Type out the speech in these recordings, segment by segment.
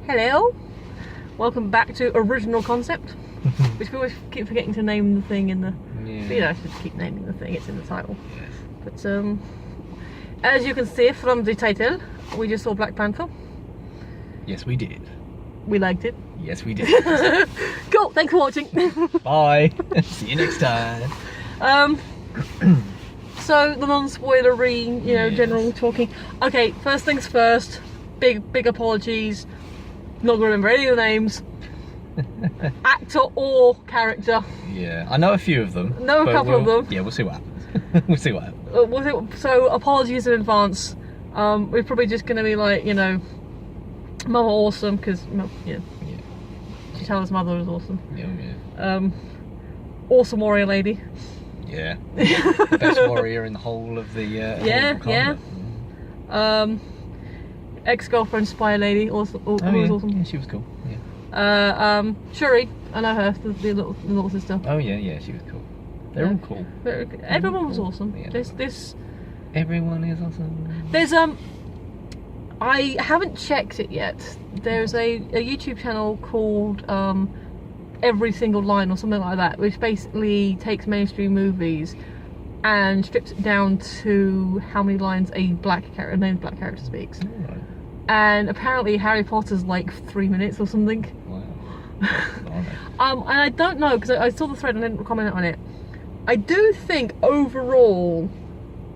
Hello, welcome back to Original Concept, which we always keep forgetting to name the thing in the video. I should keep naming the thing, it's in the title. Yes. But as you can see from the title, we just saw Black Panther. Yes, we did. We liked it. Yes, we did. Cool, thanks for watching. Bye. See you next time. So the non-spoilery, general talking. Okay, first things first. Big apologies. Not gonna remember any of the names. Actor or character. Yeah, I know a few of them. Know a couple of them. Yeah, we'll see what happens. We'll see what happens. So apologies in advance. We're probably just gonna be like, Mother awesome, because she told us Mother was awesome. Yeah. Awesome warrior lady. Yeah. Best warrior in the whole of the yeah. Ex-girlfriend spy lady, also was awesome. Yeah, she was cool. Yeah. Shuri, I know her, the little sister. Oh yeah, she was cool. They're all cool. Everyone was awesome. Yeah. Everyone is awesome. There's I haven't checked it yet. There's a YouTube channel called Every Single Line or something like that, which basically takes mainstream movies and strips it down to how many lines a named black character speaks. Oh, right. And apparently Harry Potter's like 3 minutes or something. Wow. And I don't know, because I saw the thread and didn't comment on it. I do think overall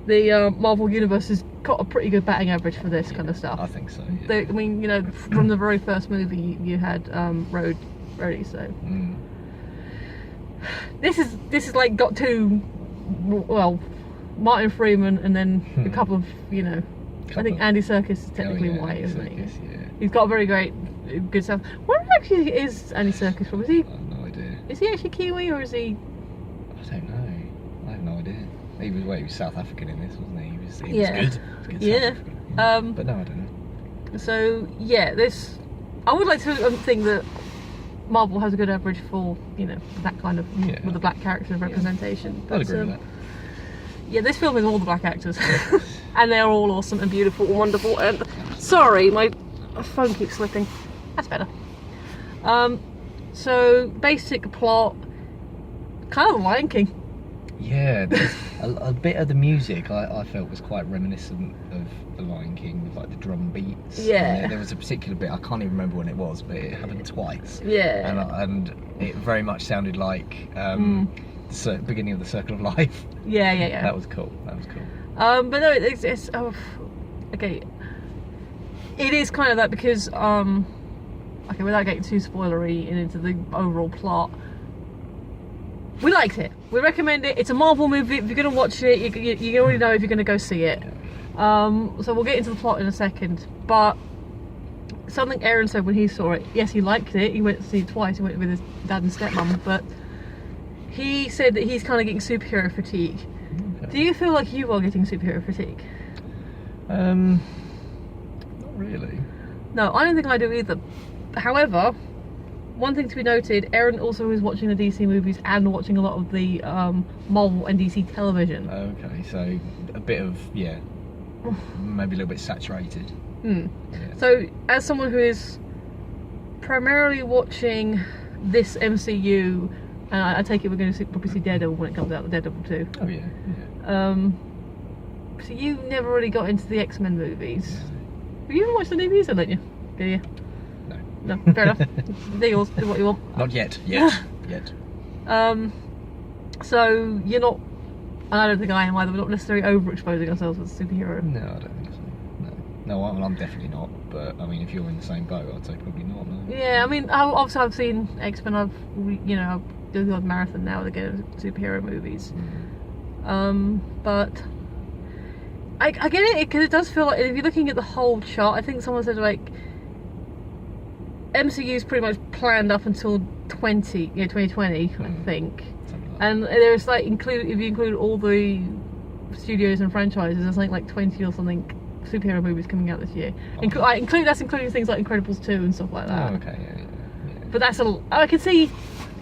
the Marvel Universe has got a pretty good batting average for this kind of stuff. I think so. Yeah. I mean, from the very first movie you had Rhodey, so this is like got two, well, Martin Freeman and then a couple of I think Andy Serkis is technically white, isn't he? Yeah. He's got very good stuff. Where actually is Andy Serkis from? Is he? I have no idea. Is he actually Kiwi or is he? I don't know. I have no idea. He was South African in this, wasn't he? He was good. Yeah. He was good South African. But no, I don't know. So yeah, I would like to think that Marvel has a good average for that kind of with the black character representation. But, I'd agree with that. Yeah, this film is all the black actors, and they are all awesome and beautiful and wonderful. And sorry, my phone keeps slipping. That's better. So basic plot, kind of Lion King. Yeah, there's a bit of the music I felt was quite reminiscent of The Lion King, with like the drum beats. Yeah. There was a particular bit, I can't even remember when it was, but it happened twice. Yeah. And it very much sounded like the beginning of the Circle of Life. Yeah. That was cool. But no, it's okay. It is kind of that because okay, without getting too spoilery and into the overall plot, we liked it. We recommend it. It's a Marvel movie. If you're going to watch it, you already know if you're going to go see it. So we'll get into the plot in a second. But something Aaron said when he saw it, yes, he liked it. He went to see it twice. He went with his dad and stepmom. But he said that he's kind of getting superhero fatigue. Okay. Do you feel like you are getting superhero fatigue? Not really. No, I don't think I do either. However, one thing to be noted, Aaron also is watching the DC movies and watching a lot of the Marvel and DC television. Okay, so a bit of, maybe a little bit saturated. Yeah. So, as someone who is primarily watching this MCU, and I take it we're going to probably see Daredevil when it comes out, the Daredevil 2. Oh yeah. So you never really got into the X-Men movies. Have you ever watched the new movies, don't you? Do you? No, fair enough. Do yours, do what you want. Not yet. So you're not, and I don't think I am either, we're not necessarily overexposing ourselves as a superhero. No, I don't think so. No, I'm definitely not. But I mean, if you're in the same boat, I'd say probably not. No. Yeah, I mean, obviously I've seen X-Men. I've done the odd marathon now to get superhero movies. But I get it, because it does feel like, if you're looking at the whole chart, I think someone said like MCU's pretty much planned up until 2020, I think. And there's like if you include all the studios and franchises, there's like 20 or something superhero movies coming out this year. That's including things like Incredibles 2 and stuff like that. Oh, okay, yeah. But that's I can see.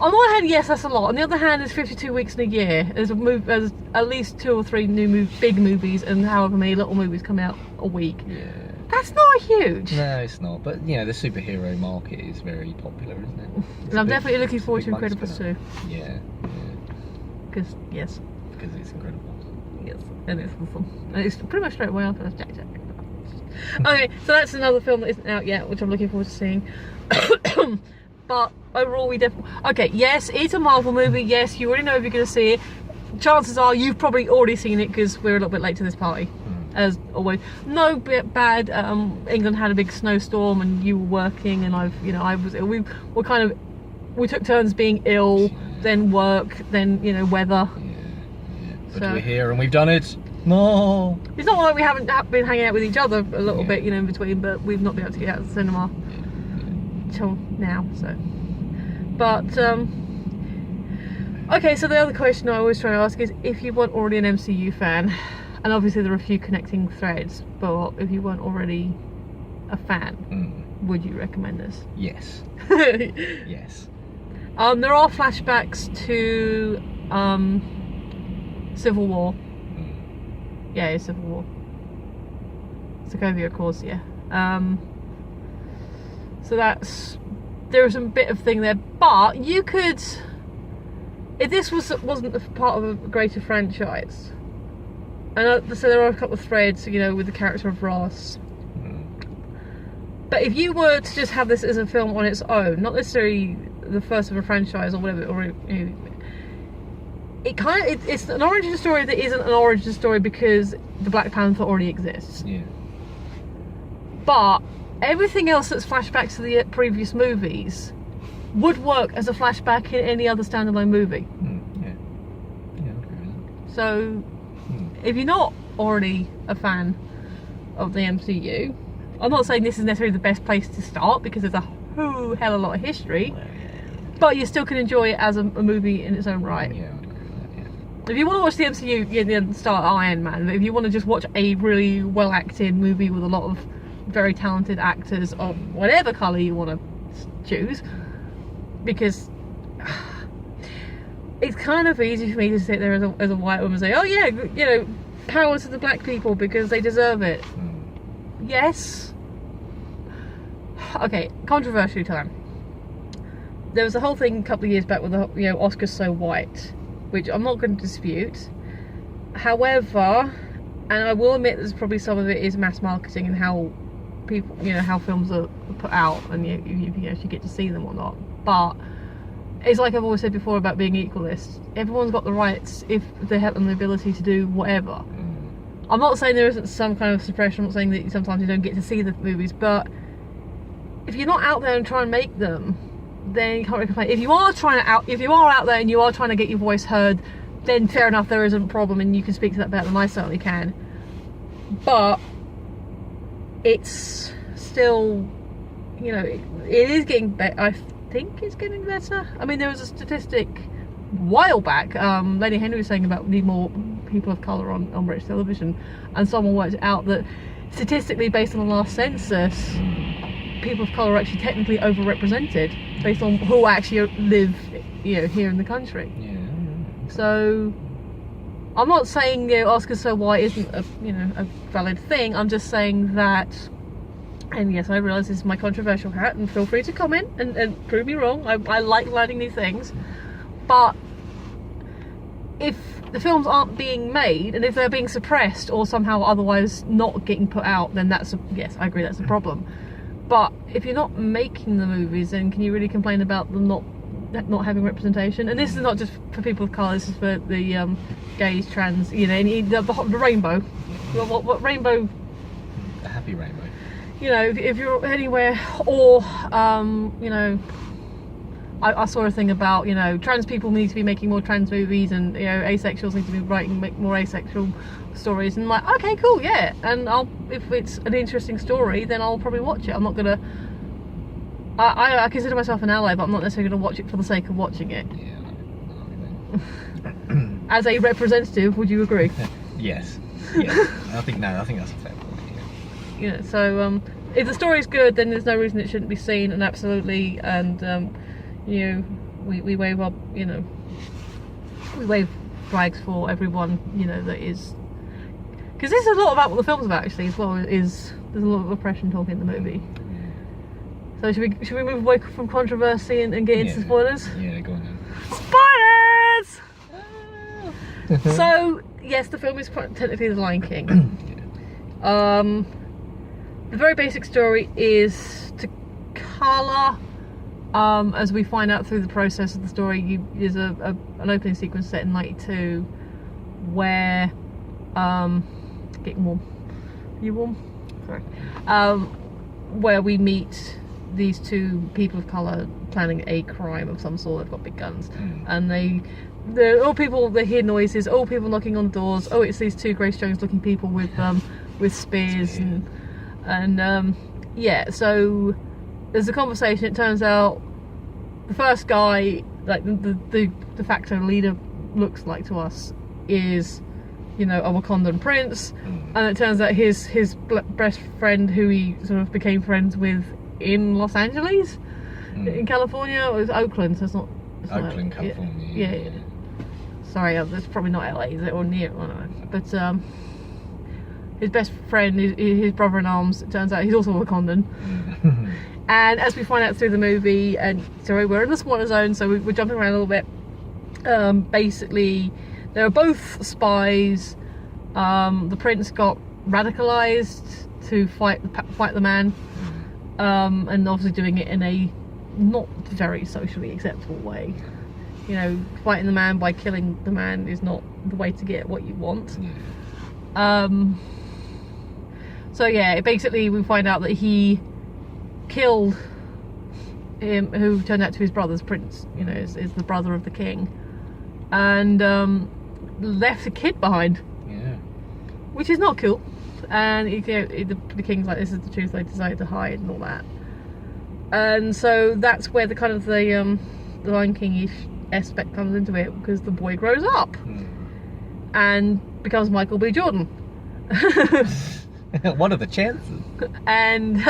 On the one hand, yes, that's a lot. On the other hand, there's 52 weeks in a year. There's at least 2 or 3 new big movies, and however many little movies come out a week. Yeah. That's not huge. No, it's not. But you know, the superhero market is very popular, isn't it? And I'm definitely looking forward to Incredibles 2. Yeah. Because yes. Because it's incredible. Yes, and it's awesome. And it's pretty much straight away after that's Jack. Okay, so that's another film that isn't out yet, which I'm looking forward to seeing. But overall, we definitely... Okay, yes, it's a Marvel movie. Yes, you already know if you're going to see it. Chances are you've probably already seen it because we're a little bit late to this party. As always. No bit bad. England had a big snowstorm and you were working and we took turns being ill, then work, then, weather. Yeah. But we're here and we've done it. No. It's not like we haven't been hanging out with each other a little bit, in between, but we've not been able to get out of the cinema till now, so. But, okay, so the other question I always try to ask is if you weren't already an MCU fan, and obviously there are a few connecting threads, but if you weren't already a fan, would you recommend this? Yes. Yes. There are flashbacks to Civil War. Yeah, it's Civil War. Sokovia, of course, yeah. So there is a bit of thing there, but you could, if this wasn't a part of a greater franchise, and so there are a couple of threads, with the character of Ross. But if you were to just have this as a film on its own, not necessarily the first of a franchise or whatever, or it's an origin story that isn't an origin story because the Black Panther already exists. Yeah. But everything else that's flashbacks to the previous movies would work as a flashback in any other standalone movie. Yeah. Yeah, I agree with that. So, if you're not already a fan of the MCU, I'm not saying this is necessarily the best place to start because there's a whole hell of a lot of history, but you still can enjoy it as a movie in its own right. Yeah, I agree with that, yeah. If you want to watch the MCU, then start Iron Man. But if you want to just watch a really well acted movie with a lot of very talented actors of whatever colour you want to choose, because it's kind of easy for me to sit there as a white woman and say, oh yeah, power to the black people because they deserve it. Yes. Okay, controversial time. There was a whole thing a couple of years back with the Oscars so white, which I'm not going to dispute. However, and I will admit there's probably some of it is mass marketing and how people, how films are put out and you actually get to see them or not. But it's like I've always said before about being equalist. Everyone's got the rights if they have the ability to do whatever. I'm not saying there isn't some kind of suppression. I'm not saying that sometimes you don't get to see the movies, but if you're not out there and try and make them, then you can't really complain. If you are out there and you are trying to get your voice heard, then fair enough, there isn't a problem, and you can speak to that better than I certainly can. But it's still, it is getting better. I think it's getting better. I mean, there was a statistic a while back. Lady Henry was saying about need more people of colour on British television, and someone worked out that statistically, based on the last census, people of colour are actually technically overrepresented based on who actually live, here in the country. Yeah. So I'm not saying Oscars so white isn't a valid thing. I'm just saying that, and yes, I realise this is my controversial hat, and feel free to comment and prove me wrong. I like learning new things, but if the films aren't being made and if they're being suppressed or somehow otherwise not getting put out, then yes, I agree, that's a problem. But if you're not making the movies, then can you really complain about them not having representation? And this is not just for people of colour, this is for the gays, trans, the rainbow. What rainbow? A happy rainbow. If you're anywhere, or I saw a thing about trans people need to be making more trans movies, and asexuals need to be make more asexual stories, and I'm like, okay, cool, yeah, and if it's an interesting story, then I'll probably watch it. I'm not gonna. I consider myself an ally, but I'm not necessarily gonna watch it for the sake of watching it. Yeah. As a representative, would you agree? Yes. I think that's a fair point. Yeah. So if the story's good, then there's no reason it shouldn't be seen, and absolutely, and we wave up, we wave flags for everyone, that is, because this is a lot about what the film's about actually as well, is There's a lot of oppression talk in the movie. So should we move away from controversy and get into spoilers? Yeah, go on then. Spoilers! So yes, the film is technically The Lion King. The very basic story is T'Challa. As we find out through the process of the story, there's an opening sequence set in '92 where getting warm. Are you warm? Sorry. Where we meet these two people of colour planning a crime of some sort. They've got big guns, and they're all people. They hear noises. All people knocking on doors. Oh, it's these two Grace Jones-looking people with spears and yeah. So there's a conversation. It turns out the first guy, like the de facto leader, looks like to us is, you know, a Wakandan prince, and it turns out his best friend, who he sort of became friends with in Los Angeles, in California, or it was Oakland. So it's not Oakland, California. Yeah. Sorry, that's probably not LA, is it, or near? I don't know. But his best friend, his brother in arms, it turns out he's also a Wakandan. And as we find out through the movie, and sorry, we're in the spoiler zone, so we're jumping around a little bit. Basically, they were both spies. The prince got radicalized to fight the man, and obviously doing it in a not very socially acceptable way. You know, fighting the man by killing the man is not the way to get what you want. So yeah, basically we find out that he killed him, who turned out to be his brother's prince. You know, is the brother of the king, and left a kid behind. Yeah. Which is not cool. And the king's like, this is the truth I decided to hide and all that. And so that's where the kind of the Lion King-ish aspect comes into it, because the boy grows up and becomes Michael B. Jordan. What are the chances? And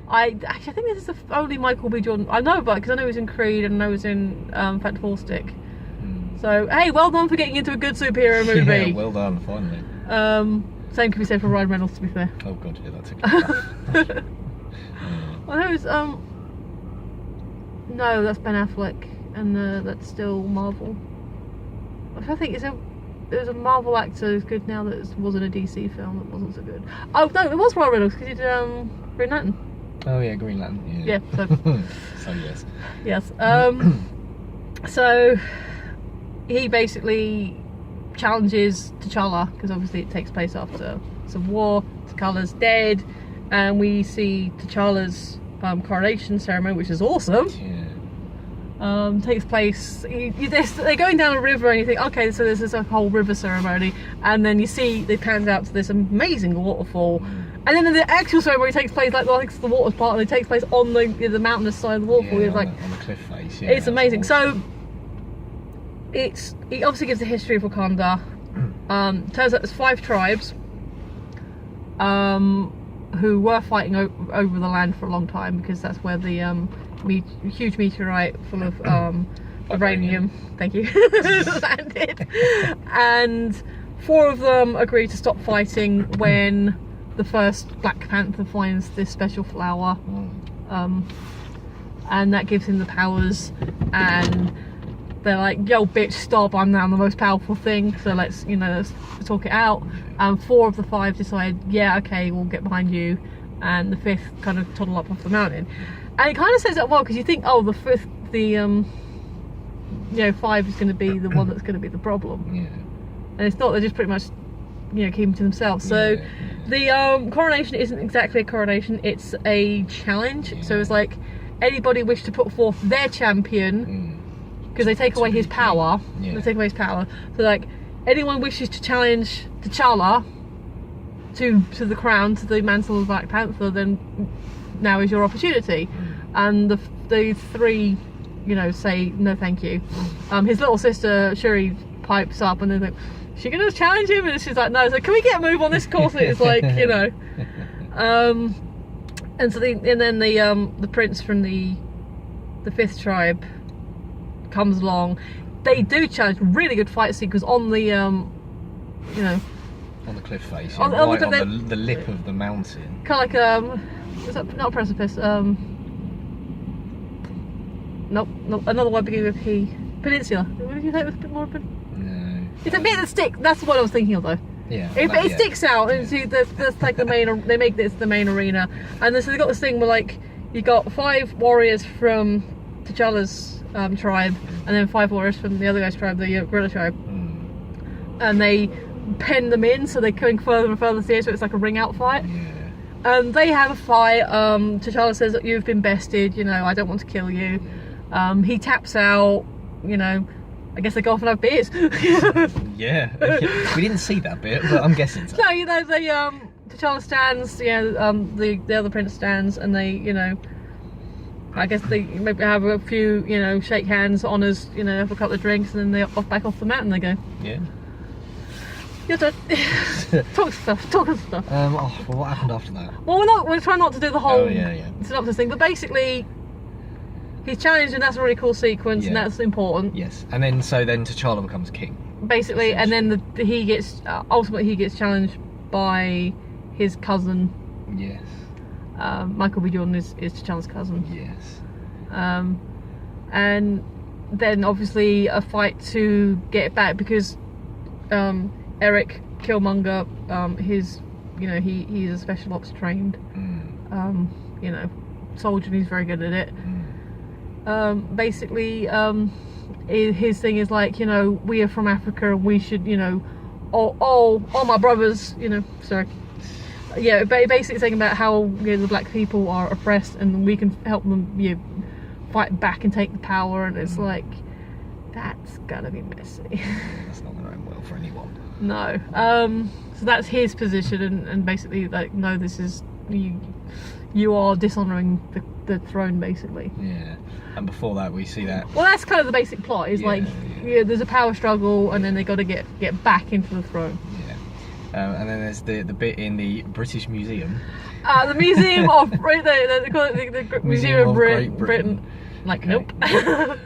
I think this is the only Michael B. Jordan I know about, because I know he was in Creed and I know he was in Phantom Stick. So hey, well done for getting into a good superhero movie. Yeah, well done, finally. Same can be said for Ryan Reynolds, to be fair. Oh god, yeah, that's a good stuff. I know it's no, that's Ben Affleck, and that's still Marvel. I think there's a Marvel actor who's good now that wasn't a DC film that wasn't so good. Oh no, it was Ryan Reynolds, because he did Green Lantern. Oh yeah, Green Lantern. Yeah. So so yes. Yes. So he basically challenges T'Challa, because obviously it takes place after some war. T'Challa's dead, and we see T'Challa's coronation ceremony, which is awesome. Takes place. They're going down a river, and you think, okay, so there's this whole river ceremony, and then you see they pans out to this amazing waterfall, and then the actual ceremony takes place like the water's part, and it takes place on the mountainous side of the waterfall. Yeah, It's like on the cliff face. Yeah, it's amazing. Awesome. So it obviously gives the history of Wakanda. Turns out there's 5 tribes who were fighting over the land for a long time, because that's where the huge meteorite full of uranium, thank you, landed. And 4 of them agreed to stop fighting when the first Black Panther finds this special flower, and that gives him the powers, and they're like, yo bitch, stop, I'm now the most powerful thing, so let's talk it out. And 4 of the 5 decide, yeah, okay, we'll get behind you, and the 5th kind of toddle up off the mountain. And it kind of says that well, because you think, oh, the 5th, 5 is going to be the one that's going to be the problem. Yeah. And it's not, they're just pretty much, keep them to themselves. So the coronation isn't exactly a coronation, it's a challenge. So it's like, anybody wish to put forth their champion, because they take away his power. They take away his power. So like, anyone wishes to challenge T'Challa to the crown, to the mantle of Black Panther, then now is your opportunity. And the 3, say no thank you. His little sister Shuri pipes up, and they're like, she gonna challenge him? And she's like, no. So can we get a move on this course? It's like, and so then the prince from the 5th tribe comes along. They do challenge. Really good fight sequence on the On the cliff face, On right the- on the lip of the mountain. Kind of like is that not a precipice? Nope, another one beginning with P. Peninsula. Would you say it was a bit more of a... No. It's a bit that stick. That's what I was thinking of though. Yeah. It sticks out into that's like the main. They make this the main arena, and so they got this thing where like you got 5 warriors from T'Challa's tribe, and then 5 warriors from the other guy's tribe, the gorilla tribe, and they pen them in so they're going further and further to the edge, so it's like a ring out fight. Yeah. They have a fight. T'Challa says that you've been bested. You know, I don't want to kill you. He taps out. You know, I guess they go off and have beers. Yeah. We didn't see that bit, but I'm guessing so. No, you know, they T'Challa stands, the other prince stands, and they, you know, I guess they maybe have a few, you know, shake hands, honours, you know, have a couple of drinks, and then they back off the mountain they go. Yeah. You're done. Talk stuff. Well, what happened after that? Well, we're trying not to do the whole yeah. synopsis thing, but basically he's challenged, and that's a really cool sequence, and that's important. Yes, and then T'Challa becomes king. Basically, and then he gets ultimately he gets challenged by his cousin. Yes. Michael B. Jordan is T'Challa's cousin. Yes. And then obviously a fight to get it back because Eric Killmonger, he's a special ops trained, soldier, and he's very good at it. Basically, his thing is like, you know, we are from Africa and we should, you know, all my brothers, you know, sorry. Yeah, basically saying about how, you know, the black people are oppressed and we can help them, you know, fight back and take the power, and it's like, that's gonna be messy. That's not gonna end well for anyone. No. So that's his position, and basically like, no, this is you are dishonouring the throne, basically. Yeah. And before that we see that. Well, that's kind of the basic plot. Is there's a power struggle, and then they got to get back into the throne. Yeah. And then there's the bit in the British Museum. The Museum of the Museum of Great Britain. Like, okay. Nope.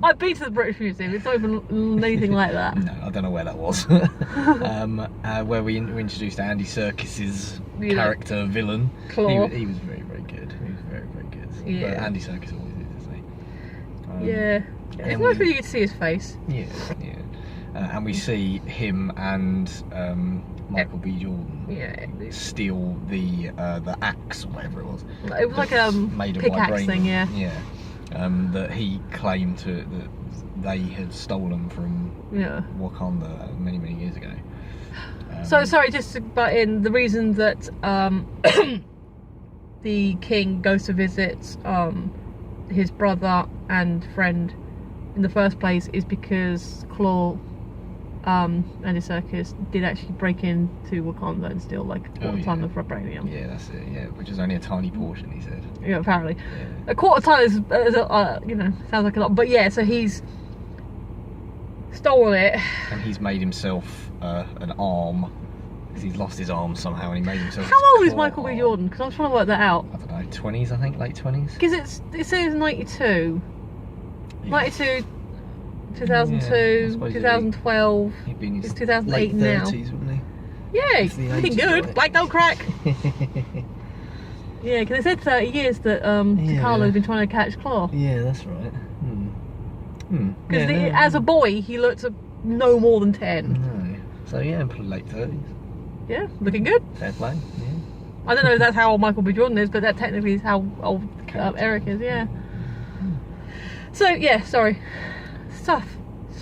I've been to the British Museum. It's not even anything like that. No, I don't know where that was. Where we introduced Andy Serkis's character villain. Claw. He was very, very good. He was very, very good. Yeah. But Andy Serkis always is, isn't he? Yeah. It's nice when you get to see his face. Yeah. And we see him and Michael B. Jordan steal the axe or whatever it was. It was like a made of pickaxe thing, yeah. Yeah. That he claimed that they had stolen from Wakanda many, many years ago. So sorry, just to butt in, the reason that the king goes to visit his brother and friend in the first place is because Claw, Andy Serkis, did actually break into Wakanda and steal like a ton of vibranium. Yeah, that's it. Yeah, which is only a tiny portion, he said. Yeah, apparently. Yeah. A quarter ton is sounds like a lot, but yeah. So he's stolen it, and he's made himself an arm. Because he's lost his arm somehow, and he made himself. How old is Michael B. Jordan? Because I'm trying to work that out. I don't know, 20s, I think, late 20s. Because it says 92. Yeah. 92, 2002, 2012. It's 2008 now. 30s, wouldn't he? Yeah, It's the looking 80s, good. right? Black don't crack. Yeah, because they said 30 years that T'Challa had been trying to catch Claw. Yeah, that's right. Because as a boy, he looked no more than 10. No. So yeah, probably late 30s. Yeah, looking good. Fair play. Yeah. I don't know if that's how old Michael B. Jordan is, but that technically is how old Eric is. Yeah. So yeah, sorry. So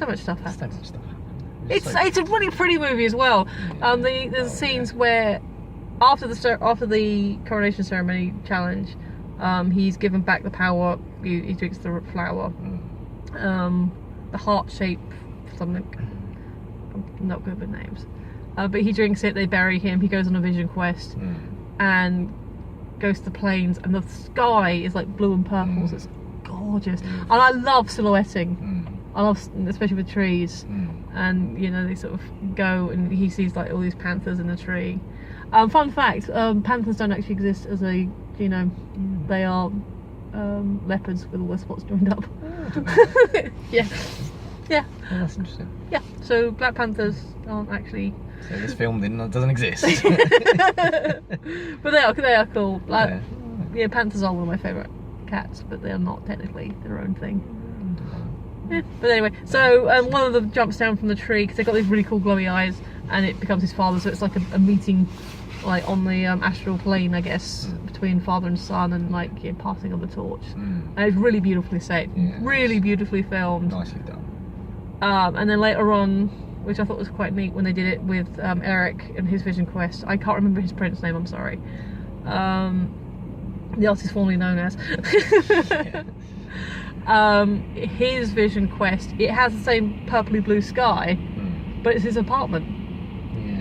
much stuff happens. So much stuff happened. It's a really pretty movie as well. Yeah. There's scenes where after the coronation ceremony challenge, he's given back the power. He drinks the flower, the heart shape something. I'm not good with names, but he drinks it. They bury him. He goes on a vision quest and goes to the plains, and the sky is like blue and purple. So it's gorgeous, and I love silhouetting. I love, especially with trees, and you know, they sort of go and he sees like all these panthers in the tree. Fun fact: panthers don't actually exist as a, you know, they are leopards with all their spots joined up. Yeah. Oh, that's interesting. Yeah. So black panthers aren't actually So this film doesn't exist. But they are cool. Like, yeah, Panthers are one of my favourite cats, but they are not technically their own thing. Yeah. But anyway, so one of them jumps down from the tree because they've got these really cool glowy eyes, and it becomes his father. So it's like a meeting, like on the astral plane, I guess, between father and son, and like passing of the torch. And it's really beautifully set, really beautifully filmed, nicely done. And then later on, which I thought was quite neat when they did it with Eric and his Vision Quest. I can't remember his prince name. I'm sorry. The artist formerly known as. His Vision Quest, it has the same purpley blue sky, but it's his apartment,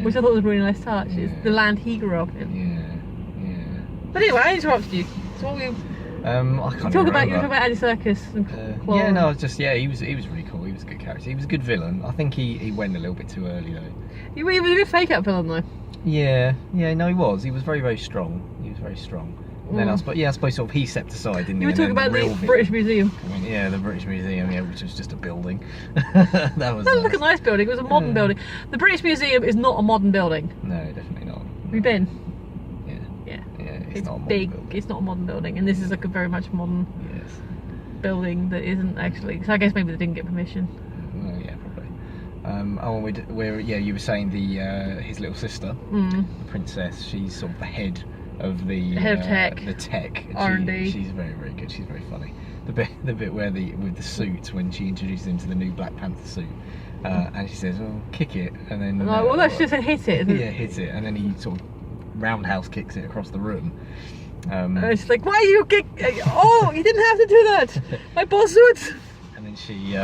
which I thought was a really nice touch. It's the land he grew up in. But anyway, I interrupted you. So what were you? I can't you were remember. talking about Andy Serkis and Claude. Yeah, no, just he was really cool. He was a good character. He was a good villain. I think he went a little bit too early though. He was a bit fake out villain though. Yeah, no, he was. He was very, very strong. He was very strong. And then I suppose sort of he stepped aside, didn't he? You were talking about the British Museum. I mean, yeah, the British Museum, which was just a building. That was like a nice building. It was a modern building. The British Museum is not a modern building. No, definitely not. Have you been? Yeah. It's not a big. modern building. It's not a modern building, and this is like a very much modern building that isn't actually. So I guess maybe they didn't get permission. Well, yeah, probably. You were saying his little sister, the princess. She's sort of the head of the tech. The tech R&D. She's very, very good. She's very funny. The bit where with the suit, when she introduces him to the new Black Panther suit, and she says, "Oh, kick it," and then she just said hit it. Yeah, hit it, and then he sort of roundhouse kicks it across the room. And she's like, "Why you kick? Oh, you didn't have to do that. My boss would." And then she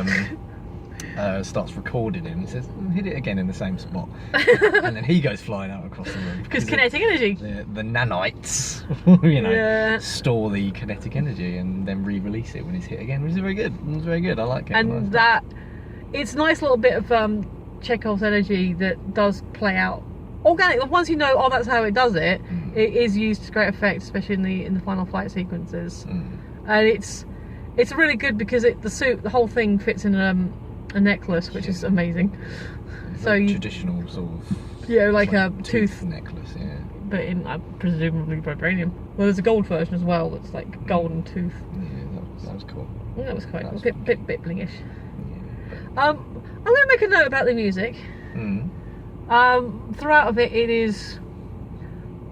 starts recording him and says, "Hit it again in the same spot," and then he goes flying out across the room because kinetic energy. The nanites, store the kinetic energy and then re-release it when it's hit again, which is very good. It was very good. I like it. And it's a nice little bit of Chekhov's energy that does play out organic. Once you know, that's how it does it. It is used to great effect, especially in the final fight sequences. And it's really good because the whole thing fits in a necklace, which is amazing. So traditional sort of like a tooth necklace, but in presumably vibranium. Well, there's a gold version as well that's like golden tooth. Yeah, that was cool. That was quite cool. Bit blingish. I'm going to make a note about the music. Throughout of it is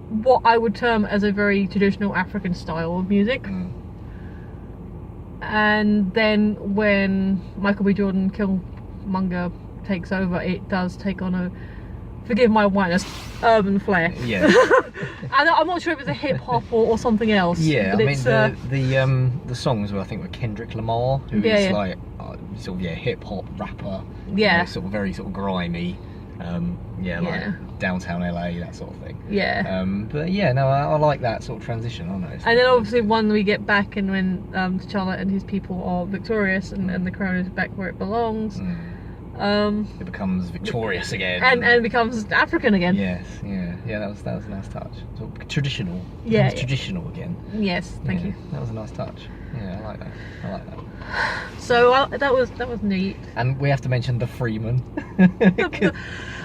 what I would term as a very traditional African style of music. And then when Michael B. Jordan Killmonger takes over, it does take on a, forgive my whiteness, urban flair. Yeah. I'm not sure if it's a hip hop or something else. Yeah, I mean the songs I think were Kendrick Lamar, who is like sort of hip hop rapper. Yeah. Sort of very sort of grimy. Like downtown LA, that sort of thing. Yeah. But yeah, no, I like that sort of transition. I know. And then obviously when we get back and when T'Challa and his people are victorious and the crown is back where it belongs. It becomes victorious again. And becomes African again. Yes, yeah, that was a nice touch. So traditional. Yeah. Traditional again. Yes, thank you. That was a nice touch. Yeah, I like that. So that was neat. And we have to mention the Freeman.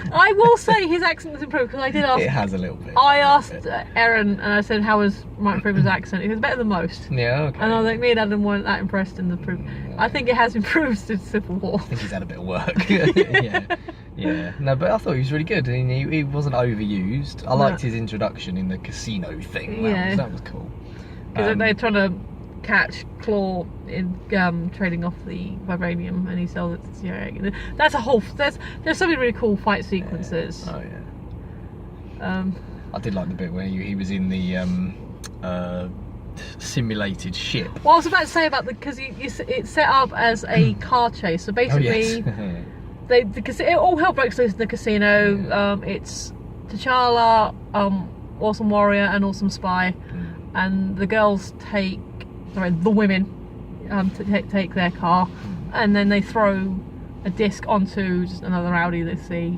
I will say his accent has improved because I did ask. It has a little bit. I asked Erin and I said, "How was Martin Freeman's accent?" He was better than most. Yeah, okay. And I was like, me and Adam weren't that impressed in the proof. I think it has improved since Civil War. I think he's had a bit of work. Yeah. No, but I thought he was really good. He wasn't overused. I liked his introduction in the casino thing. That was cool. Because they're trying to catch Claw in trading off the vibranium, and he sells it to the CIA. That's a whole. There's so many really cool fight sequences. Yeah. Oh yeah. I did like the bit where he was in the simulated ship. Well, I was about to say about because it's set up as a car chase. So basically, it all hell breaks loose in the casino. It's T'Challa, Awesome Warrior, and Awesome Spy, and the girls the women take their car, and then they throw a disc onto just another Audi they see,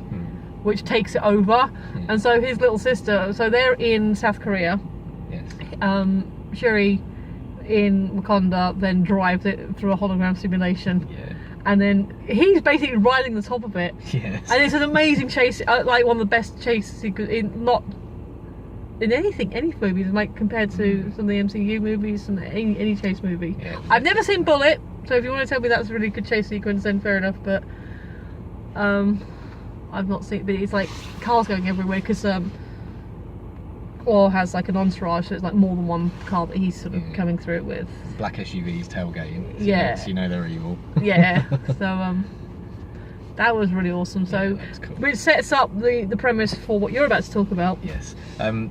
which takes it over. And so his little sister, so they're in South Korea. Yes. Shuri in Wakanda then drives it through a hologram simulation. Yeah. and then he's basically riding the top of it. Yes. And it's an amazing chase, like one of the best chase sequences not in any movies, like compared to some of the MCU movies and any chase movie. Yeah. I've never seen Bullet, so if you want to tell me that's a really good chase sequence, then fair enough. But I've not seen. But it's like cars going everywhere because or has like an entourage, so it's like more than one car that he's sort of coming through it with. Black SUVs tailgating. So you know they're evil. Yeah. So that was really awesome. So that was cool. Which sets up the premise for what you're about to talk about. Yes.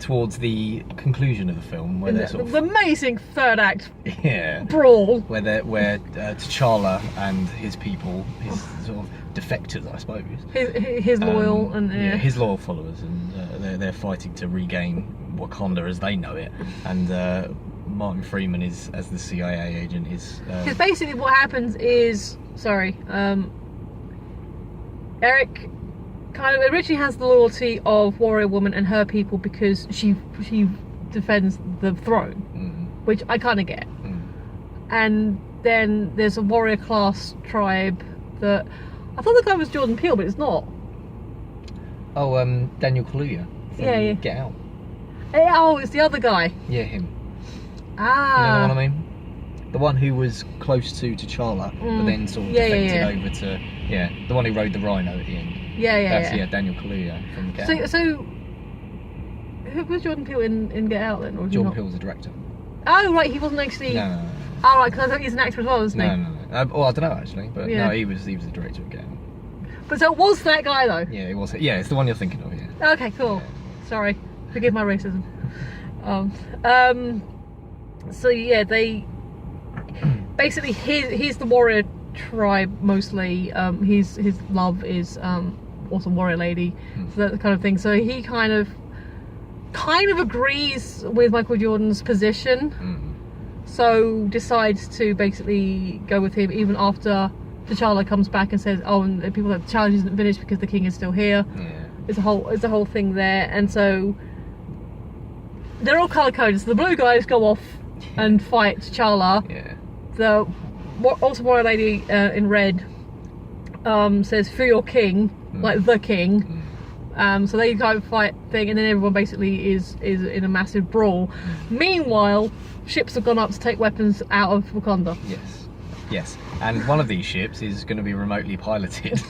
Towards the conclusion of the film, where they're sort of the amazing third act brawl, where T'Challa and his people, his sort of defectors, I suppose, his loyal and his loyal followers, and they're fighting to regain Wakanda as they know it, and Martin Freeman is, as the CIA agent, is because basically what happens is Eric kind of originally has the loyalty of Warrior Woman and her people because she defends the throne, which I kind of get. And then there's a warrior class tribe that I thought the guy was Jordan Peele, but it's not. Oh, Daniel Kaluuya from Get Out. Oh, it's the other guy. Yeah, him. Ah. You know what I mean? The one who was close to T'Challa, but then sort of defected over to the one who rode the rhino at the end. That's Daniel Kaluuya from Get Out. So who was Jordan Peele in Get Out then? Or Jordan Peele was the director. Oh right, he wasn't actually. No. Oh right, because I thought he's an actor as well, isn't he? No. Well, I don't know actually, but no, he was the director of Get Out. But so it was that guy though. Yeah, it was. Yeah, it's the one you're thinking of. Yeah. Okay, cool. Sorry, forgive my racism. So yeah, they basically he's the warrior tribe mostly. His love is awesome warrior lady, so that kind of thing. So he kind of agrees with Michael Jordan's position. So decides to basically go with him even after T'Challa comes back and says, "Oh, and the people that the challenge isn't finished because the king is still here." Yeah. It's a whole thing there, and so they're all color coded. So the blue guys go off and fight T'Challa. Yeah. The also warrior lady in red says, "For your king," like the king. So they go fight thing, and then everyone basically is in a massive brawl. Meanwhile, ships have gone up to take weapons out of Wakanda. Yes, and one of these ships is going to be remotely piloted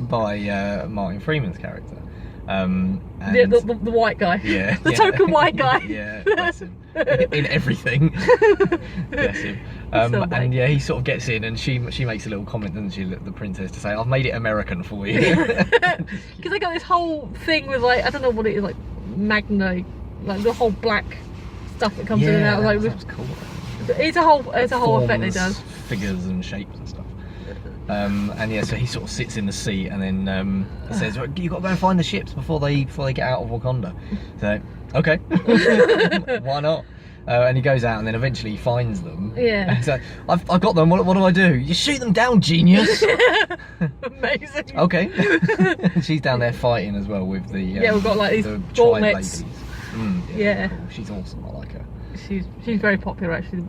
by Martin Freeman's character. The white guy. Yeah. The token white guy. Yeah, bless him. In everything. Bless him. And he sort of gets in, and she makes a little comment, doesn't she, the princess, to say, "I've made it American for you." Because they got this whole thing with, like, I don't know what it is, like magna, like the whole black stuff that comes in and out. Like, that's cool. It's a whole effect they do. Figures and shapes and stuff. So he sort of sits in the seat, and then says, "You've got to go and find the ships before they get out of Wakanda." So, okay, why not? And he goes out, and then eventually he finds them. Yeah. So, I've got them. What do I do? You shoot them down, genius. Amazing. Okay. And she's down there fighting as well with the we've got like these the gauntlets. tribe ladies. Yeah. Cool. She's awesome. I like her. She's very popular actually.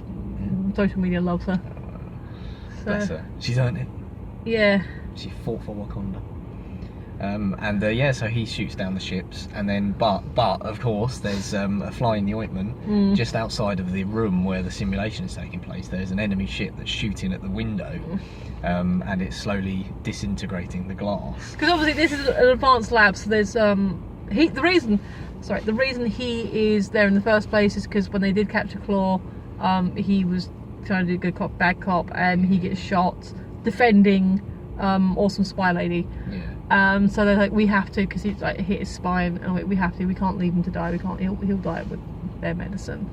Social media loves her. Bless her. She's earned it. Yeah. She fought for Wakanda. So he shoots down the ships, and then, but of course, there's a fly in the ointment just outside of the room where the simulation is taking place. There's an enemy ship that's shooting at the window, and it's slowly disintegrating the glass. Because obviously this is an advanced lab, so there's the reason he is there in the first place is because when they did capture Claw, he was trying to do good cop, bad cop, and he gets shot defending awesome spy lady. Yeah. So they're like, we have to, because he's like hit his spine, and we have to. We can't leave him to die. He'll die with their medicine.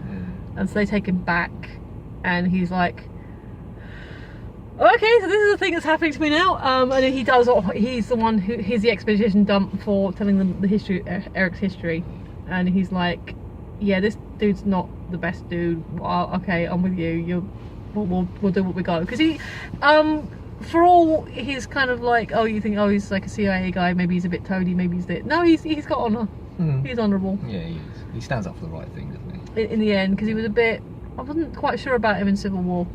And so they take him back, and he's like, okay, so this is the thing that's happening to me now. And then he's the one he's the exposition dump for telling them the history, Eric's history, and he's like, yeah, this dude's not the best dude. Well, okay, I'm with you. We'll do what we got, because he for all he's kind of like, oh, you think, oh, he's like a CIA guy, maybe he's a bit toady, maybe he's this. No, he's got honour. He's honourable. Yeah, he is. He stands up for the right thing, doesn't he? In the end, because he was a bit, I wasn't quite sure about him in Civil War.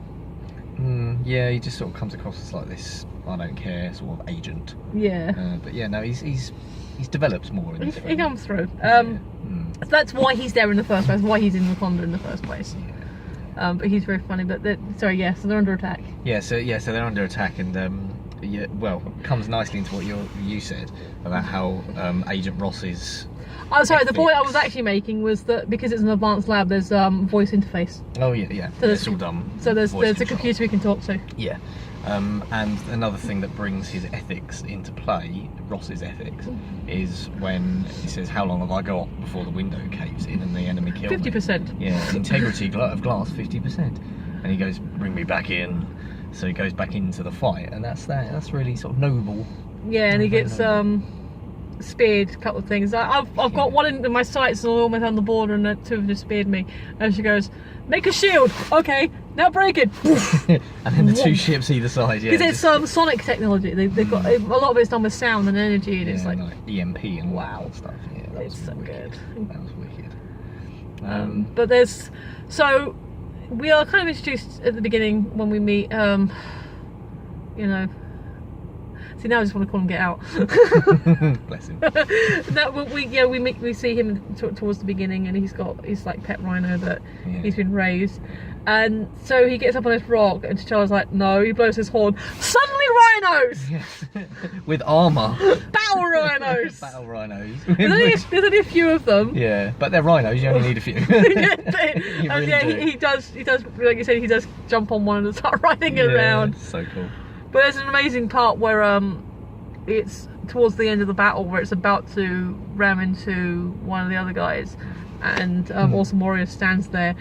Yeah, he just sort of comes across as like this I don't care sort of agent. Yeah. But yeah, no, he's developed more in this. He comes through. Mm. So that's why he's there in the first place. Why he's in Wakanda in the first place. Yeah. But he's very funny. But so they're under attack. So they're under attack, and comes nicely into what you said about how Agent Ross's. Oh, sorry. The point I ethics- was actually making was that because it's an advanced lab, there's voice interface. Oh yeah. So It's all dumb. So there's voice a control. computer we can talk to. Yeah. And another thing that brings his ethics into play, Ross's ethics, is when he says, "How long have I got before the window caves in and the enemy kills me?" 50%. Yeah, integrity of glass, 50%. And he goes, "Bring me back in." So he goes back into the fight, and that's really sort of noble. Yeah, and he Very gets noble. speared a couple of things. I've got one in my sights and almost on the border, and two of them just speared me. And she goes, "Make a shield." Okay, now break it. And then the two ships either side, yeah. Because it's sonic technology. They've got a lot of it's done with sound and energy, and yeah, it's like EMP and wow. wow stuff. Yeah, that It's was so wicked. good. That was wicked. But we are kind of introduced at the beginning when we meet. See, now I just want to call him Get Out. Bless him. we see him towards the beginning, and he's like pet rhino that he's been raised, and so he gets up on this rock, and T'Challa's like, no, he blows his horn. Suddenly rhinos, Yes. With armour. battle rhinos. Battle rhinos. There's only a few of them. Yeah, but they're rhinos. You only need a few. You really do. he does like you said, he does jump on one and start riding it around. So cool. But there's an amazing part where it's towards the end of the battle where it's about to ram into one of the other guys, and Awesome Warrior stands there,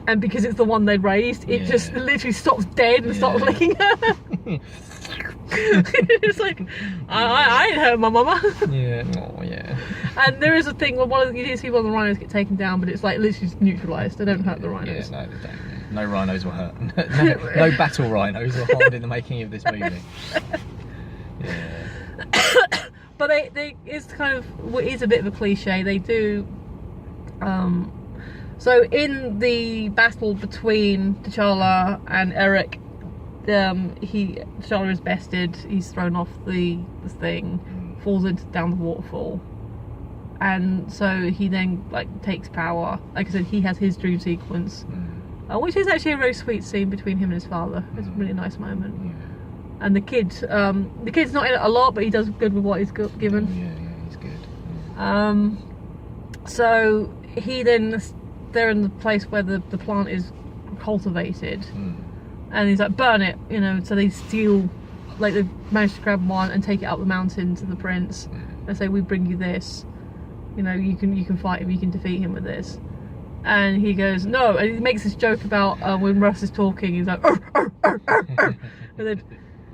and because it's the one they raised, it just literally stops dead and starts licking her. It's like, I ain't hurt my mama. Yeah. Oh yeah. And there is a thing where you do see one of the rhinos get taken down, but it's like literally just neutralised. They don't hurt the rhinos. Yeah, no, they don't. No rhinos were hurt. No battle rhinos were harmed in the making of this movie. Yeah. But it's kind of, it is a bit of a cliche. They do. So in the battle between T'Challa and Eric, T'Challa is bested. He's thrown off the thing, falls down the waterfall, and so he then takes power. Like I said, he has his dream sequence. Which is actually a very sweet scene between him and his father. It's a really nice moment. Yeah. And the kid's not in it a lot, but he does good with what he's given. Yeah, he's good. Yeah. So they're in the place where the plant is cultivated, and he's like, burn it, so they steal, they manage to grab one and take it up the mountain to the prince. They say, we bring you this, you can fight him, you can defeat him with this. And he goes, no, and he makes this joke about when Russ is talking, he's like, and then,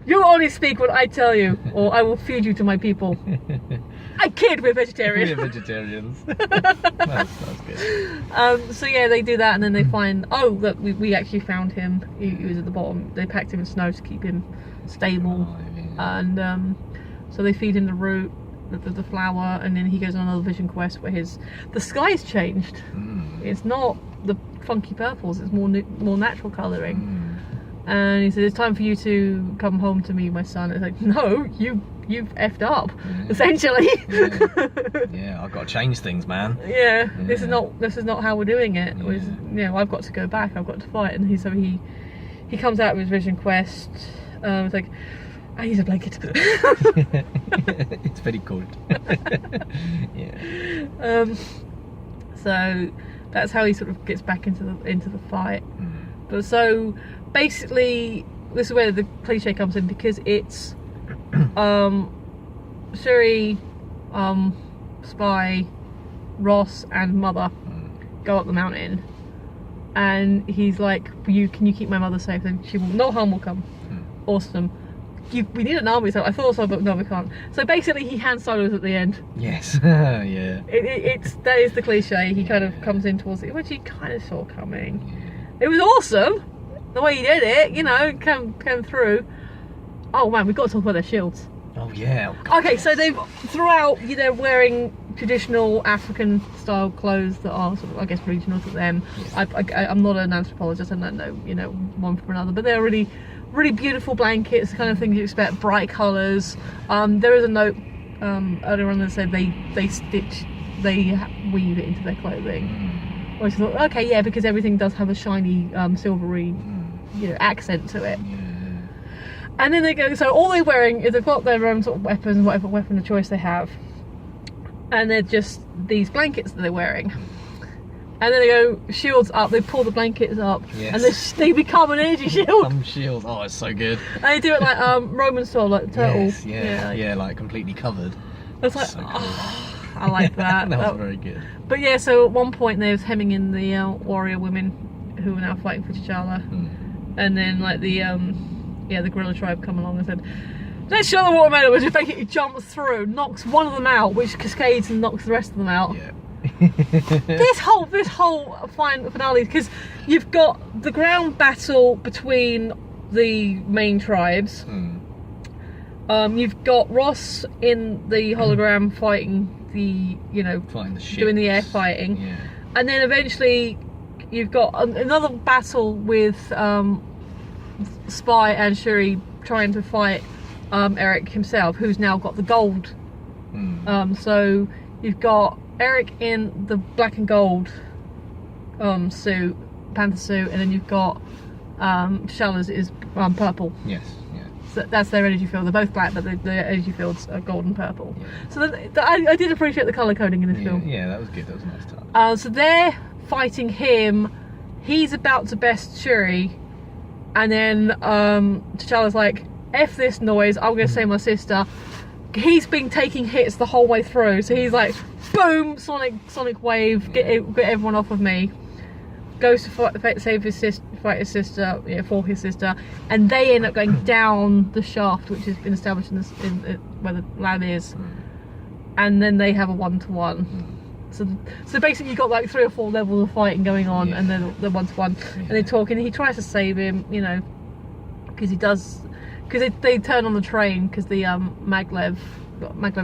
you only speak what I tell you, or I will feed you to my people. I kid, we're vegetarians. We're vegetarians. That's good. So yeah, they do that, and then they find, look, we actually found him. He was at the bottom. They packed him in snow to keep him stable, and so they feed him the root, the flower, and then he goes on another vision quest where the sky's changed. It's not the funky purples, it's more natural colouring. And he said, it's time for you to come home to me, my son. It's like, no, you've effed up, essentially. Yeah, I've got to change things, man. Yeah, this is not how we're doing it. I've got to go back, I've got to fight. And he comes out with his vision quest. It's like, I need a blanket. It's very cold. Yeah. So that's how he sort of gets back into the fight. But so basically, this is where the cliche comes in, because it's Shuri, Spy, Ross, and Mother go up the mountain, and he's like, can you keep my mother safe? And no harm will come. Awesome. We need an army, so I thought so, but no, we can't. So basically, he hand solos at the end. Yes. Yeah. That is the cliche. He kind of comes in towards it, which he kind of saw coming. It was awesome the way he did it. Came through. Oh man, we've got to talk about their shields. Oh yeah. Okay, so they've throughout they're wearing traditional African style clothes that are sort of, I guess, regional to them. Yes. I'm not an anthropologist, I don't know, you know, one from another, but they're really, really beautiful blankets, the kind of things you expect, bright colours. There is a note earlier on that said they weave it into their clothing. Which I thought, okay, yeah, because everything does have a shiny, silvery, you know, accent to it. Yeah. And then they go, so all they're wearing is they've got their own sort of weapons, whatever weapon of choice they have, and they're just these blankets that they're wearing. And then they go, shields up, they pull the blankets up, and they become an energy shield. Shield. Oh, it's so good. And they do it like Roman style, like the turtle. Yes, yeah, like completely covered. It's like, so cool. oh, I like that. That was very good. But yeah, so at one point they was hemming in the warrior women who are now fighting for T'Challa, and then like the gorilla tribe come along and said, let's show them what we're made of, which effectively jumps through, knocks one of them out, which cascades and knocks the rest of them out. Yeah. this whole finale, because you've got the ground battle between the main tribes. You've got Ross in the hologram fighting the ship, doing the air fighting, and then eventually you've got another battle with Spy and Shuri trying to fight Eric himself, who's now got the gold. So you've got Eric in the black and gold suit, Panther suit, and then you've got T'Challa's is purple. Yes. So that's their energy field. They're both black, but their energy fields are gold and purple. So I did appreciate the colour coding in this film. Yeah, that was good. That was a nice touch. So they're fighting him. He's about to best Shuri, and then T'Challa's like, "F this noise! I'm going to save my sister." He's been taking hits the whole way through, so he's like, "Boom! Sonic wave! Get everyone off of me!" Goes to save his sister, fight his sister, for his sister, and they end up going down the shaft, which has been established in where the lab is, and then they have a 1-to-1. So basically, you've got like 3 or 4 levels of fighting going on, and then the 1-to-1, and they're talking. He tries to save him, because he does, because they turn on the train, because the maglev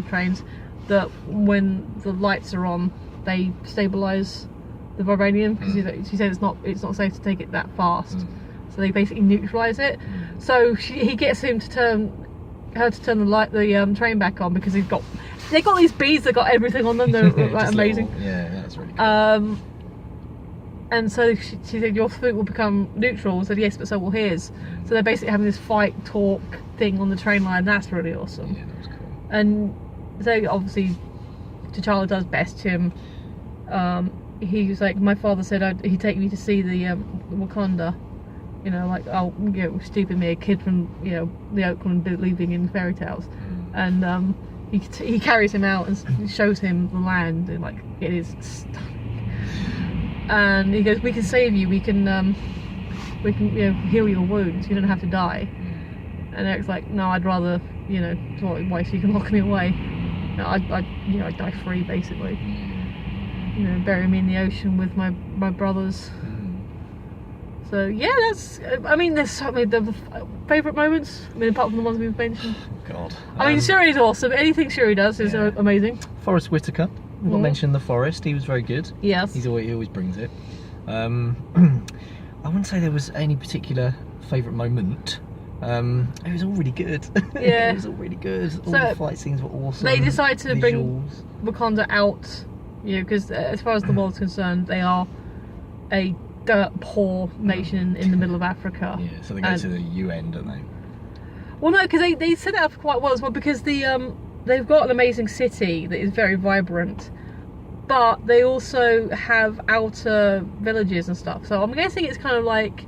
trains, that when the lights are on, they stabilize the vibranium, because she said it's not safe to take it that fast, so they basically neutralize it. So he gets her to turn the train back on, because they got these beads that got everything on them. They're like amazing. That's really cool. And so she said, your foot will become neutral. I said, yes, but so will his. So they're basically having this fight talk thing on the train line. That's really awesome. Yeah, that was cool. And so obviously T'Challa does best him. He was like, my father said he'd take me to see the Wakanda, like, oh, stupid me, a kid from the Oakland believing in fairy tales, and he carries him out and shows him the land, and like, it is stunning. And he goes, we can save you, we can heal your wounds, you don't have to die. And Eric's like, no, I'd rather why, so you can lock me away. No, I'd die free, basically. Bury me in the ocean with my brothers. So yeah, there's so many favourite moments. Apart from the ones we've mentioned. God. Shuri's awesome. Anything Shuri does is amazing. Forrest Whitaker. We've not mentioned the Forest. He was very good. Yes. He always brings it. I wouldn't say there was any particular favourite moment. It was all really good. Yeah. It was all really good. All the fight scenes were awesome. They decided to bring Wakanda out. Because as far as the world's concerned, they are a dirt poor nation in the middle of Africa. Yeah, so they go to the UN, don't they? Well, no, because they set it up quite well as well, because they've got an amazing city that is very vibrant, but they also have outer villages and stuff. So I'm guessing it's kind of like,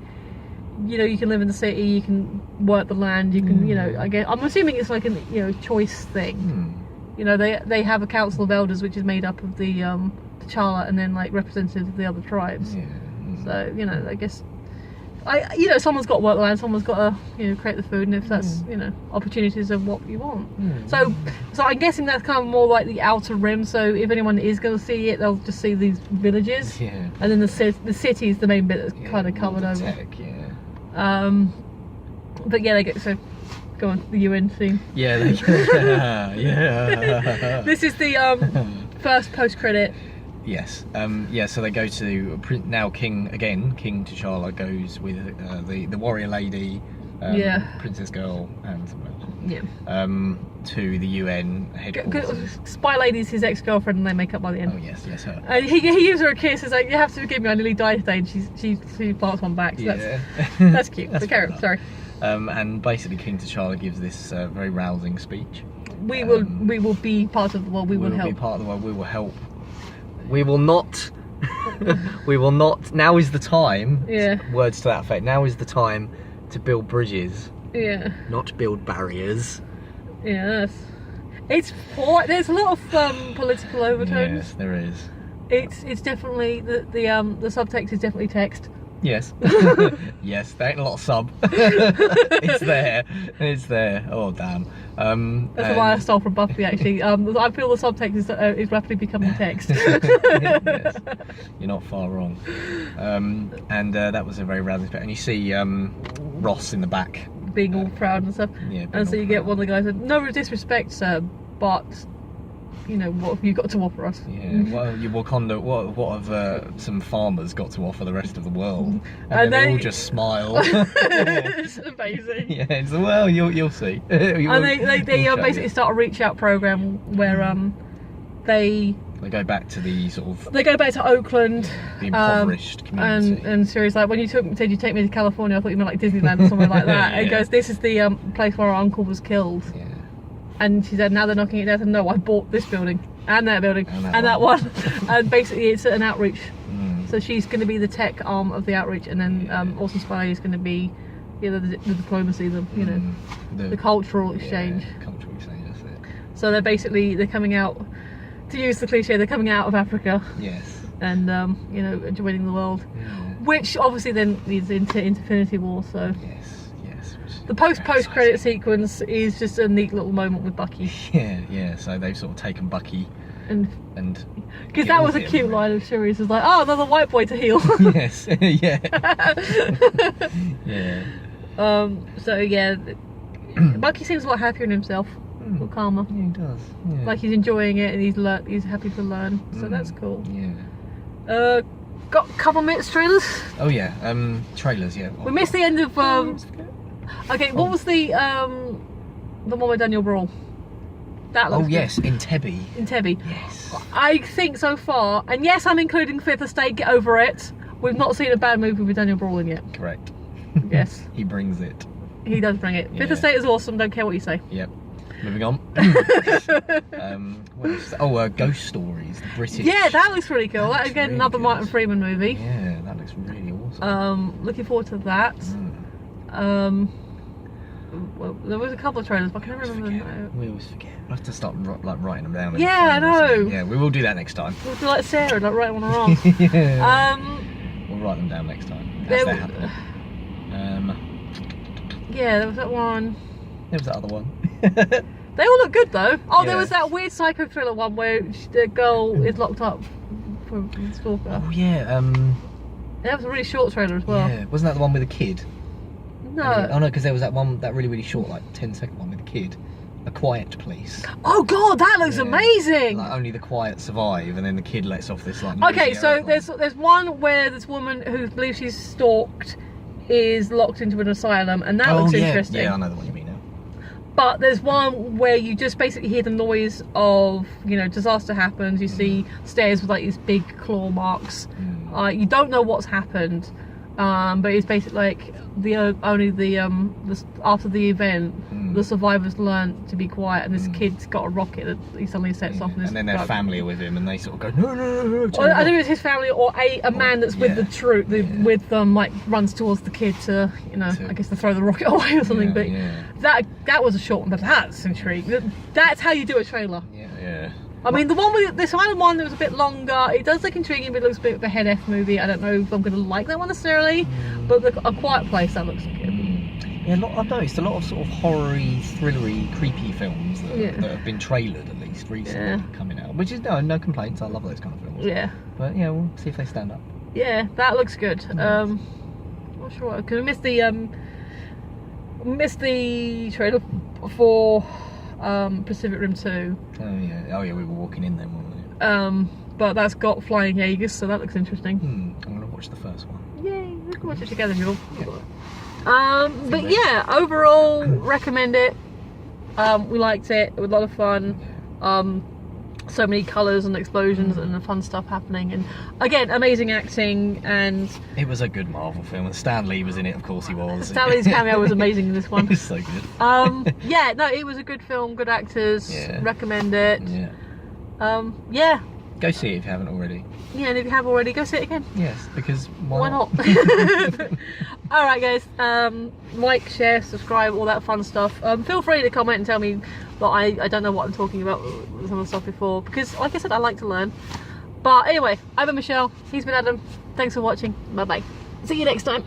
you can live in the city, you can work the land, you can, I'm assuming it's like a choice thing. They have a council of elders, which is made up of the T'Challa and then like representatives of the other tribes. Yeah. So I guess someone's got to work the land, someone's got to create the food, and if that's opportunities of what you want. So I'm guessing that's kind of more like the outer rim. So if anyone is going to see it, they'll just see these villages. Yeah. And then the city is the main bit that's kind of covered over. Tech, yeah. But yeah, they get so. Go on, the UN thing. Yeah. This is the first post-credit. Yes. So they go to now King T'Challa goes with the warrior lady, princess girl, and someone else. To the UN headquarters. Spy Lady's his ex-girlfriend, and they make up by the end. Oh yes, her. And he gives her a kiss. He's like, "You have to forgive me. I nearly died today." And she plants one back. So that's cute. That's But carry on, sorry. And basically, King T'Challa gives this very rousing speech. We will be part of the world. We will help. Be part of the world. We will help. We will not. We will not. Now is the time. Yeah. Words to that effect. Now is the time to build bridges. Yeah. Not build barriers. Yes. There's a lot of political overtones. Yes, there is. It's definitely the subtext is definitely text. Yes. Yes, there ain't a lot of sub. It's there. Oh damn. That's why I stole from Buffy actually. I feel the subtext is rapidly becoming text. Yes. You're not far wrong. And that was a very rousing spec. And you see Ross in the back. Being all proud and stuff. Yeah. And so you get one of the guys with no disrespect, sir, but you know, what have you got to offer us? Yeah, well, Wakanda, what have some farmers got to offer the rest of the world? And they all just smile. It's amazing. Yeah, it's, well, you'll see. And they basically start a reach out program where they go back to the sort of... They go back to Oakland. The impoverished community. And Siri's like, when you said you'd take me to California, I thought you meant like Disneyland or somewhere like that. Yeah. It goes, this is the place where our uncle was killed. Yeah. And she said, now they're knocking it down. I said, no, I bought this building and that building and that one. And basically it's an outreach. So she's going to be the tech arm of the outreach, and then Awesome Spy is going to be the diplomacy, the cultural exchange. Yeah, cultural exchange, that's it. So they're coming out, to use the cliche, they're coming out of Africa. Yes. And joining the world, which obviously then leads into Infinity War. So yes. The post-credit sequence is just a neat little moment with Bucky. Yeah. So they've sort of taken Bucky and because that was a cute line of Shuri's, was like, oh, another white boy to heal. Yes. Yeah. Yeah. So yeah, Bucky seems a lot happier in himself, or calmer. Yeah, he does. Yeah. Like he's enjoying it and he's happy to learn. So that's cool. Yeah. Got a couple minutes trailers. Oh yeah. Trailers. Yeah. We missed the end of. Okay, what was the one with Daniel Brawl? That looks good. Yes, in Tebby. Yes. I think so far, and yes, I'm including Fifth Estate. Get over it. We've not seen a bad movie with Daniel Brawl in yet. Correct. Yes. He brings it. He does bring it. Yeah. Fifth Estate is awesome. Don't care what you say. Yep. Moving on. What else? Ghost Stories, the British. Yeah, that looks really cool. That again, really another good. Martin Freeman movie. Yeah, that looks really awesome. Looking forward to that. Well, there was a couple of trailers, but I can't remember. We always forget. We'll have to start writing them down. Yeah, I know. Yeah, we will do that next time. We'll do like Sarah, like write one on our arms. Yeah. We'll write them down next time. That's their happening. Yeah, there was that one. There was that other one. They all look good though. Oh, Yeah. there was that weird psycho thriller one where the girl is locked up for a stalker. Oh yeah. That was a really short trailer as well. Yeah. Wasn't that the one with a kid? No. Oh no, because there was that one, that really short, like 10-second one with a kid. A Quiet Place. Oh god, that looks amazing. Like only the quiet survive, and then the kid lets off this like. Okay, so there's one where this woman who believes she's stalked is locked into an asylum, and that looks interesting. Yeah, I know the one you mean now. But there's one where you just basically hear the noise of, disaster happens. You see stairs with like these big claw marks. You don't know what's happened, but it's basically like after the event, the survivors learn to be quiet, and this kid's got a rocket that he suddenly sets off. And then their family are with him, and they sort of go no. Well, I don't know if it's his family or a man that's with the troop, with them, like runs towards the kid to, I guess to throw the rocket away or something. That was a short one, but that's intriguing. That's how you do a trailer. Yeah. I mean, the one with this final one that was a bit longer, it does look intriguing, but it looks a bit of a head F movie. I don't know if I'm going to like that one necessarily, but A Quiet Place, that looks good. Yeah, I've noticed a lot of sort of horror-y, thrillery, creepy films that have been trailered at least recently coming out, which is no complaints. I love those kind of films. Yeah. But yeah, we'll see if they stand up. Yeah, that looks good. Not sure because we missed the trailer for Pacific Rim 2. Oh yeah, we were walking in then, weren't we? But that's got flying Jaegers, so that looks interesting. I'm gonna watch the first one. Yay, we can watch it together if you want. Yeah. But yeah, overall, recommend it. We liked it. It was a lot of fun. So many colours and explosions and fun stuff happening, and again, amazing acting. And it was a good Marvel film, and Stan Lee was in it, of course he was. Stan Lee's cameo was amazing in this one. It was so good. Yeah, no, it was a good film, good actors. Yeah. Recommend it. Yeah. Yeah. Go see it if you haven't already. Yeah, and if you have already, go see it again. Yes, because Why not? Alright guys, like, share, subscribe, all that fun stuff. Feel free to comment and tell me that I don't know what I'm talking about with some of the stuff before, because like I said, I like to learn. But anyway, I've been Michelle, he's been Adam. Thanks for watching. Bye bye. See you next time.